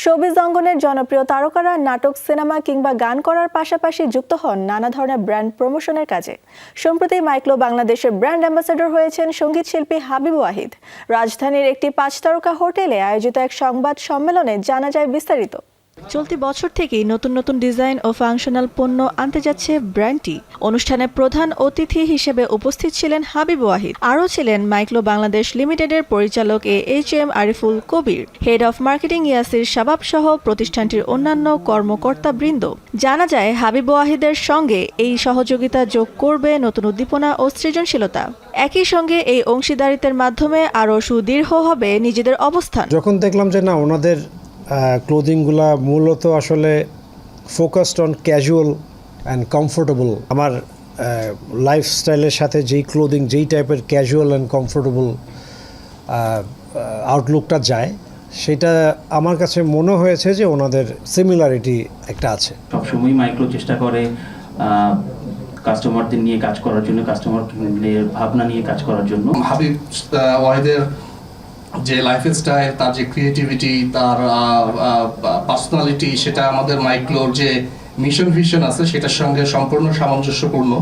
Showbiz অঙ্গনের জনপ্রিয় তারকারা নাটক, সিনেমা কিংবা গান করার পাশাপাশি যুক্ত হন নানা ধরনের ব্র্যান্ড প্রমোশনের কাজে। সম্প্রতি মাইক্লো বাংলাদেশের ব্র্যান্ড অ্যাম্বাসেডর হয়েছেন সঙ্গীত শিল্পী হাবিব ওয়াহিদ। রাজধানীর একটি 5 তারকা হোটেলে আয়োজিত এক সংবাদ সম্মেলনে জানা যায় বিস্তারিত। চলতি বছর থেকেই নতুন নতুন ডিজাইন ও ফাংশনাল পণ্য আনতে যাচ্ছে ব্র্যান্ডটি। অনুষ্ঠানে প্রধান অতিথি হিসেবে উপস্থিত ছিলেন হাবিব ওয়াহিদ। আরও ছিলেন মাইক্লো বাংলাদেশ লিমিটেডের পরিচালক AHM Ariful Kabir, head of marketing Yasir Shabab সহ প্রতিষ্ঠানটির অন্যান্য কর্মকর্তাবৃন্দ। জানা যায় হাবিব ওয়াহিদের সঙ্গে এই সহযোগিতা যোগ করবে নতুন উদ্দীপনা ও সৃজনশীলতা। একই সঙ্গে এই অংশীদারিত্বের মাধ্যমে আরও সুদৃঢ় হবে নিজেদের অবস্থান। যখন দেখলাম যে না, ওনাদের ক্লোদিংগুলা মূলত আসলে focused on casual and comfortable, আমার লাইফস্টাইলের সাথে যেই ক্লোদিং, যেই টাইপের ক্যাজুয়াল অ্যান্ড কমফোর্টেবল আউটলুকটা যায়, সেটা আমার কাছে মনে হয়েছে যে ওনাদের সিমিলারিটি একটা আছে। সবসময় মাইক্রো চেষ্টা করে কাস্টমারদের নিয়ে কাজ করার জন্য, কাস্টমারের ভাবনা নিয়ে কাজ করার জন্য। হাবিব ওয়াহিদের যে লাইফস্টাইল, তার যে ক্রিয়েটিভিটি, তার পার্সোনালিটি, সেটা আমাদের মাইক্লোর যে মিশন ভিশন আছে সেটার সঙ্গে সম্পূর্ণ সামঞ্জস্যপূর্ণ।